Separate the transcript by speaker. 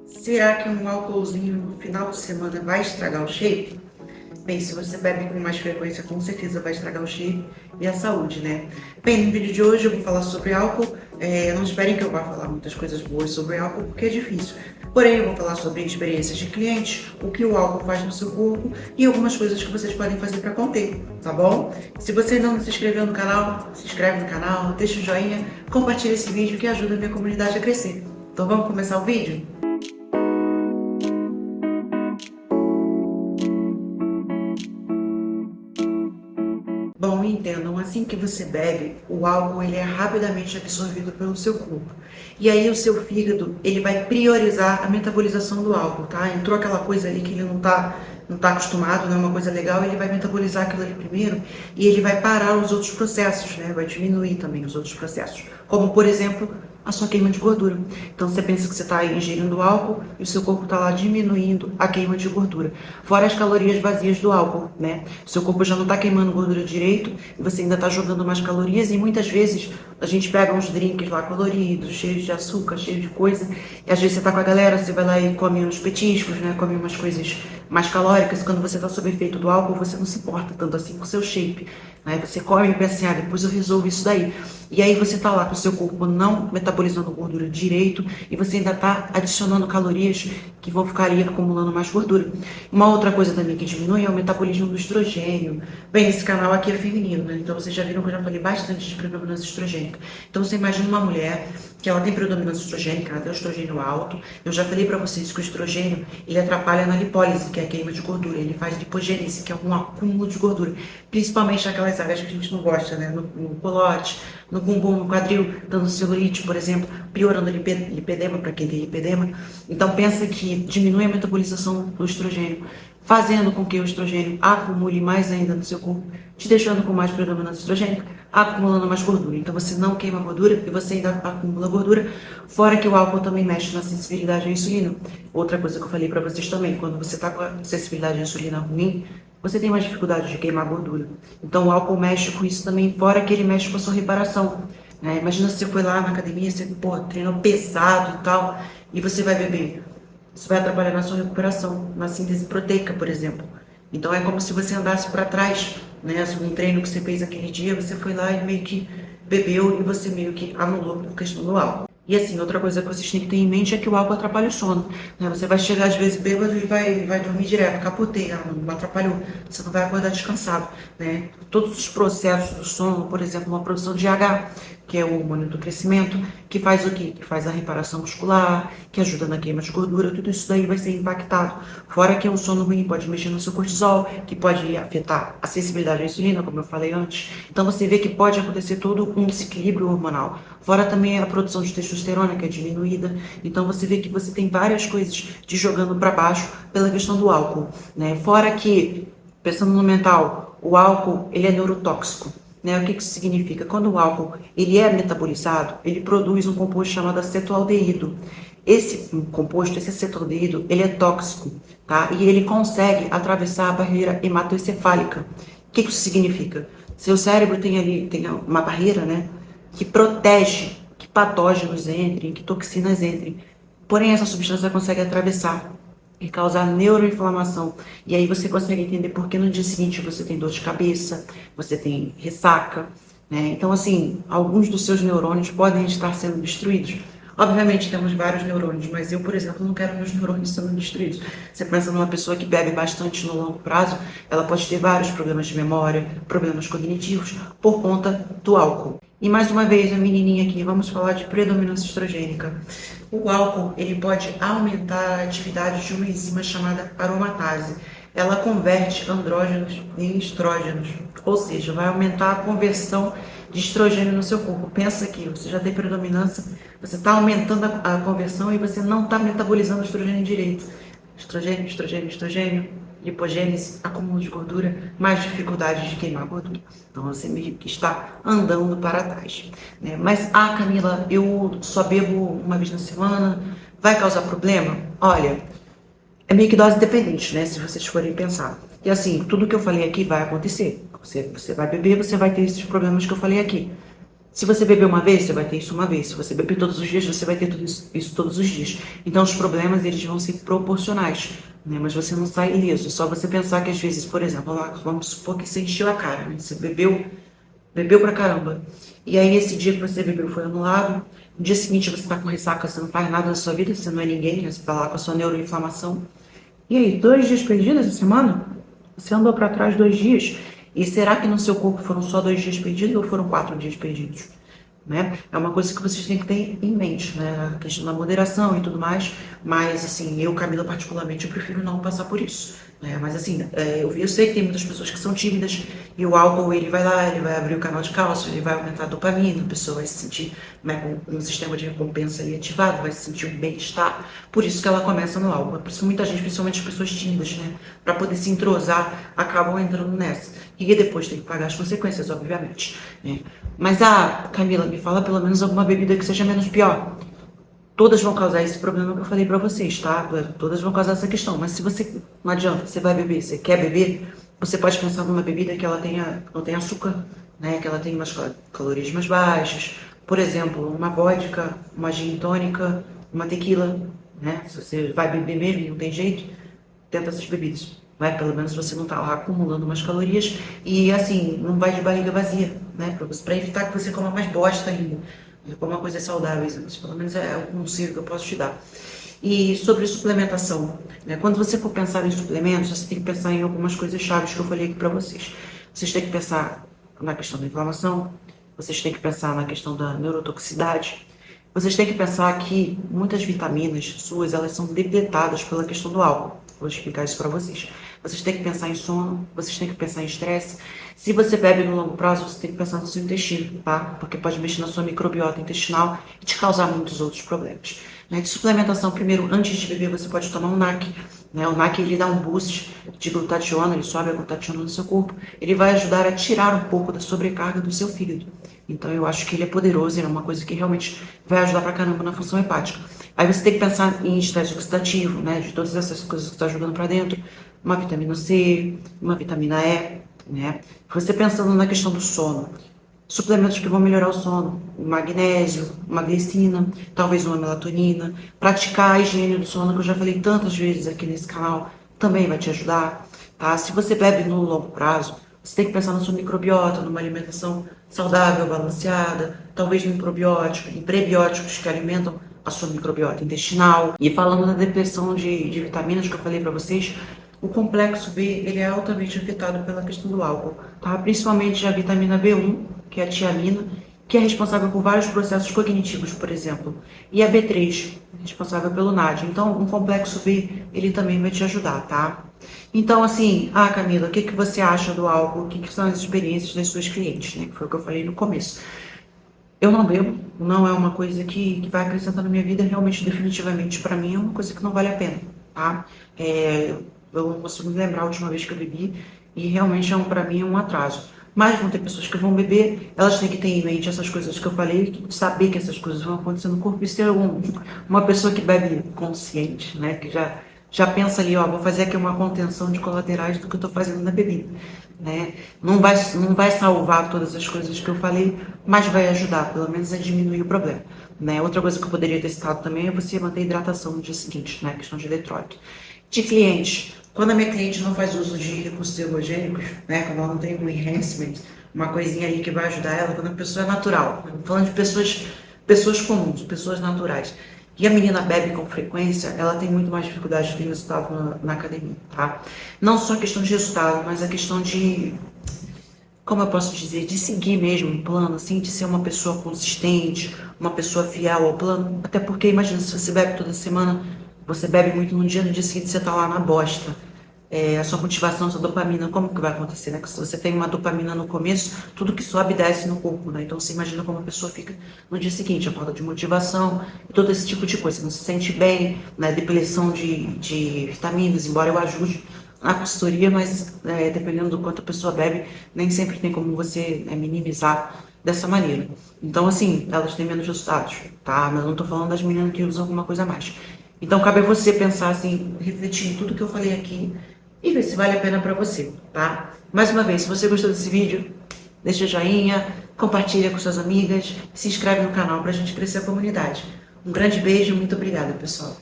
Speaker 1: Será que um álcoolzinho no final de semana vai estragar o shape? Bem, se você bebe com mais frequência, com certeza vai estragar o shape e a saúde, né? Bem, no vídeo de hoje eu vou falar sobre álcool. Não esperem que eu vá falar muitas coisas boas sobre álcool, porque é difícil. Porém, eu vou falar sobre experiências de clientes, o que o álcool faz no seu corpo e algumas coisas que vocês podem fazer para conter, tá bom? Se você ainda não se inscreveu no canal, se inscreve no canal, deixa o joinha, compartilha esse vídeo que ajuda a minha comunidade a crescer. Então vamos começar o vídeo? Bom, entendam, assim que você bebe, o álcool ele é rapidamente absorvido pelo seu corpo. E aí o seu fígado, ele vai priorizar a metabolização do álcool, tá? Entrou aquela coisa ali que ele não tá acostumado, não é uma coisa legal, ele vai metabolizar aquilo ali primeiro e ele vai parar os outros processos, né? Vai diminuir também os outros processos. Como, por exemplo, a sua queima de gordura. Então você pensa que você está ingerindo álcool e o seu corpo está lá diminuindo a queima de gordura. Fora as calorias vazias do álcool, né? O seu corpo já não está queimando gordura direito e você ainda está jogando mais calorias e muitas vezes a gente pega uns drinks lá coloridos, cheios de açúcar, cheios de coisa, e às vezes você está com a galera, você vai lá e come uns petiscos, né? Come umas coisas mais calóricas e quando você está sob efeito do álcool você não se importa tanto assim com o seu shape. Aí você come e pensa assim, depois eu resolvo isso daí. E aí você tá lá com o seu corpo não metabolizando gordura direito e você ainda tá adicionando calorias que vão ficar ali acumulando mais gordura. Uma outra coisa também que diminui é o metabolismo do estrogênio. Bem, esse canal aqui é feminino, né? Então vocês já viram que eu já falei bastante de predominância estrogênica. Então você imagina uma mulher que ela tem predominância estrogênica, ela tem o estrogênio alto. Eu já falei pra vocês que o estrogênio, ele atrapalha na lipólise, que é a queima de gordura. Ele faz lipogênese, que é um acúmulo de gordura. Principalmente naquelas áreas que a gente não gosta, né? No colote, no bumbum, no quadril, dando celulite, por exemplo, piorando o lipedema, para quem tem lipedema. Então pensa que diminui a metabolização do estrogênio, fazendo com que o estrogênio acumule mais ainda no seu corpo, te deixando com mais predominância estrogênica, acumulando mais gordura. Então você não queima gordura e você ainda acumula gordura, fora que o álcool também mexe na sensibilidade à insulina. Outra coisa que eu falei para vocês também, quando você está com a sensibilidade à insulina ruim, você tem mais dificuldade de queimar gordura. Então o álcool mexe com isso também, fora que ele mexe com a sua reparação, né? Imagina se você foi lá na academia, você treinou pesado e tal, e você vai beber. Isso vai atrapalhar na sua recuperação, na síntese proteica, por exemplo. Então é como se você andasse para trás, né? Um treino que você fez aquele dia, você foi lá e meio que bebeu e você meio que anulou por questão do álcool. E assim, outra coisa que vocês têm que ter em mente é que o álcool atrapalha o sono, né? Você vai chegar às vezes bêbado e vai dormir direto, capoteia, não atrapalhou, você não vai acordar descansado, né? Todos os processos do sono, por exemplo, uma produção de H, que é o hormônio do crescimento, que faz o quê? Que faz a reparação muscular, que ajuda na queima de gordura, tudo isso daí vai ser impactado. Fora que um sono ruim pode mexer no seu cortisol, que pode afetar a sensibilidade à insulina, como eu falei antes. Então você vê que pode acontecer todo um desequilíbrio hormonal. Fora também a produção de testosterona, que é diminuída. Então você vê que você tem várias coisas te jogando para baixo pela questão do álcool, né? Fora que, pensando no mental, o álcool ele é neurotóxico. Né? O que isso significa? Quando o álcool ele é metabolizado, ele produz um composto chamado acetaldeído. Esse composto, esse acetaldeído, ele é tóxico, tá? E ele consegue atravessar a barreira hematoencefálica. O que isso significa? Seu cérebro tem uma barreira, né, que protege que patógenos entrem, que toxinas entrem. Porém, essa substância consegue atravessar e causar neuroinflamação. E aí você consegue entender por que no dia seguinte você tem dor de cabeça, você tem ressaca, né? Então, assim, alguns dos seus neurônios podem estar sendo destruídos. Obviamente temos vários neurônios, mas eu, por exemplo, não quero meus neurônios sendo destruídos. Você pensa numa pessoa que bebe bastante no longo prazo, ela pode ter vários problemas de memória, problemas cognitivos, por conta do álcool. E mais uma vez, a menininha aqui, vamos falar de predominância estrogênica. O álcool, ele pode aumentar a atividade de uma enzima chamada aromatase. Ela converte andrógenos em estrógenos, ou seja, vai aumentar a conversão de estrogênio no seu corpo. Pensa que você já tem predominância, você está aumentando a conversão e você não está metabolizando o estrogênio direito. Estrogênio, estrogênio, estrogênio, lipogênese, acúmulo de gordura, mais dificuldade de queimar gordura. Então você meio que está andando para trás, né? Mas, Camila, eu só bebo uma vez na semana, vai causar problema? Olha, é meio que dose dependente, né? Se vocês forem pensar. E assim, tudo que eu falei aqui vai acontecer. Você vai beber, você vai ter esses problemas que eu falei aqui. Se você beber uma vez, você vai ter isso uma vez. Se você beber todos os dias, você vai ter tudo isso todos os dias. Então, os problemas, eles vão ser proporcionais, né? Mas você não sai ileso. É só você pensar que, às vezes, por exemplo, vamos supor que você encheu a cara, né? Você bebeu pra caramba. E aí, esse dia que você bebeu foi anulado. No dia seguinte, você tá com ressaca, você não faz nada na sua vida, você não é ninguém, né? Você tá lá com a sua neuroinflamação. E aí, 2 dias perdidos essa semana? Você andou para trás 2 dias? E será que no seu corpo foram só 2 dias perdidos ou foram 4 dias perdidos? Né? É uma coisa que vocês têm que ter em mente, né? A questão da moderação e tudo mais. Mas, assim, eu, Camila, particularmente, eu prefiro não passar por isso. Né? Mas, assim, eu sei que tem muitas pessoas que são tímidas e o álcool, ele vai lá, ele vai abrir o canal de cálcio, ele vai aumentar a dopamina, a pessoa vai se sentir, né, com um sistema de recompensa ali ativado, vai se sentir um bem-estar. Por isso que ela começa no álcool. Por isso muita gente, principalmente as pessoas tímidas, né, para poder se entrosar, acabam entrando nessa. E depois tem que pagar as consequências, obviamente. Né? Mas, Camila, me fala pelo menos alguma bebida que seja menos pior. Todas vão causar esse problema que eu falei pra vocês, tá? Todas vão causar essa questão. Mas se você, não adianta, você vai beber, você quer beber, você pode pensar numa bebida que ela não tenha açúcar, né? Que ela tenha umas calorias mais baixas. Por exemplo, uma vodka, uma gin tônica, uma tequila, né? Se você vai beber mesmo e não tem jeito, tenta essas bebidas. Vai, pelo menos você não tá lá acumulando umas calorias e, assim, não vai de barriga vazia, né? Pra evitar que você coma mais bosta ainda. Coma coisas saudáveis, isso pelo menos é o conselho que eu posso te dar. E sobre suplementação, né? Quando você for pensar em suplementos, você tem que pensar em algumas coisas chaves que eu falei aqui para vocês. Vocês têm que pensar na questão da inflamação, vocês têm que pensar na questão da neurotoxicidade, vocês têm que pensar que muitas vitaminas suas, elas são depletadas pela questão do álcool. Vou explicar isso para vocês. Vocês têm que pensar em sono, vocês têm que pensar em estresse. Se você bebe no longo prazo, você tem que pensar no seu intestino, tá? Porque pode mexer na sua microbiota intestinal e te causar muitos outros problemas. Né? De suplementação, primeiro, antes de beber, você pode tomar um NAC. Né? O NAC, ele dá um boost de glutationa, ele sobe a glutationa no seu corpo. Ele vai ajudar a tirar um pouco da sobrecarga do seu fígado. Então, eu acho que ele é poderoso, ele é uma coisa que realmente vai ajudar pra caramba na função hepática. Aí você tem que pensar em estresse oxidativo, né? De todas essas coisas que você está jogando para dentro. Uma vitamina C, uma vitamina E, né? Você pensando na questão do sono. Suplementos que vão melhorar o sono. Magnésio, uma glicina, talvez uma melatonina. Praticar a higiene do sono, que eu já falei tantas vezes aqui nesse canal, também vai te ajudar, tá? Se você bebe no longo prazo, você tem que pensar na sua microbiota, numa alimentação saudável, balanceada, talvez em probióticos, em prebióticos que alimentam a sua microbiota intestinal. E falando da depressão de vitaminas que eu falei para vocês, o complexo B, ele é altamente afetado pela questão do álcool, tá? Principalmente a vitamina B1, que é a tiamina, que é responsável por vários processos cognitivos, por exemplo, e a B3, responsável pelo NAD. Então, um complexo B, ele também vai te ajudar, tá? Então, assim, Camila, o que você acha do álcool? O que são as experiências das suas clientes, né? Que foi o que eu falei no começo. Eu não bebo, não é uma coisa que vai acrescentar na minha vida, realmente, definitivamente, para mim, é uma coisa que não vale a pena, tá? Eu não consigo me lembrar a última vez que eu bebi e realmente, para mim, é um atraso. Mas vão ter pessoas que vão beber, elas têm que ter em mente essas coisas que eu falei, saber que essas coisas vão acontecer no corpo e ser uma pessoa que bebe consciente, né? Que já pensa ali, vou fazer aqui uma contenção de colaterais do que eu estou fazendo na bebida, né? Não vai salvar todas as coisas que eu falei, mas vai ajudar, pelo menos, a diminuir o problema, né? Outra coisa que eu poderia ter citado também é você manter a hidratação no dia seguinte, né? Questão de eletrólito. De clientes, quando a minha cliente não faz uso de recursos ergogênicos, né? Quando ela não tem um enhancement, uma coisinha ali que vai ajudar ela, quando a pessoa é natural, falando de pessoas comuns, pessoas naturais, e a menina bebe com frequência, ela tem muito mais dificuldade de ter resultado na academia, tá? Não só a questão de resultado, mas a questão de, como eu posso dizer, de seguir mesmo um plano, assim, de ser uma pessoa consistente, uma pessoa fiel ao plano. Até porque, imagina, se você bebe toda semana, você bebe muito num dia, no dia seguinte você tá lá na bosta. A sua motivação, a sua dopamina, como que vai acontecer, né? Se você tem uma dopamina no começo, tudo que sobe desce no corpo, né? Então você imagina como a pessoa fica no dia seguinte, a falta de motivação, todo esse tipo de coisa. Você não se sente bem, né? Depleção de vitaminas, embora eu ajude na consultoria, mas dependendo do quanto a pessoa bebe, nem sempre tem como você minimizar dessa maneira. Então, assim, elas têm menos resultados, tá? Mas eu não tô falando das meninas que usam alguma coisa a mais. Então, cabe a você pensar assim, refletir em tudo que eu falei aqui e ver se vale a pena pra você, tá? Mais uma vez, se você gostou desse vídeo, deixa joinha, compartilha com suas amigas, se inscreve no canal para a gente crescer a comunidade. Um grande beijo, muito obrigada, pessoal.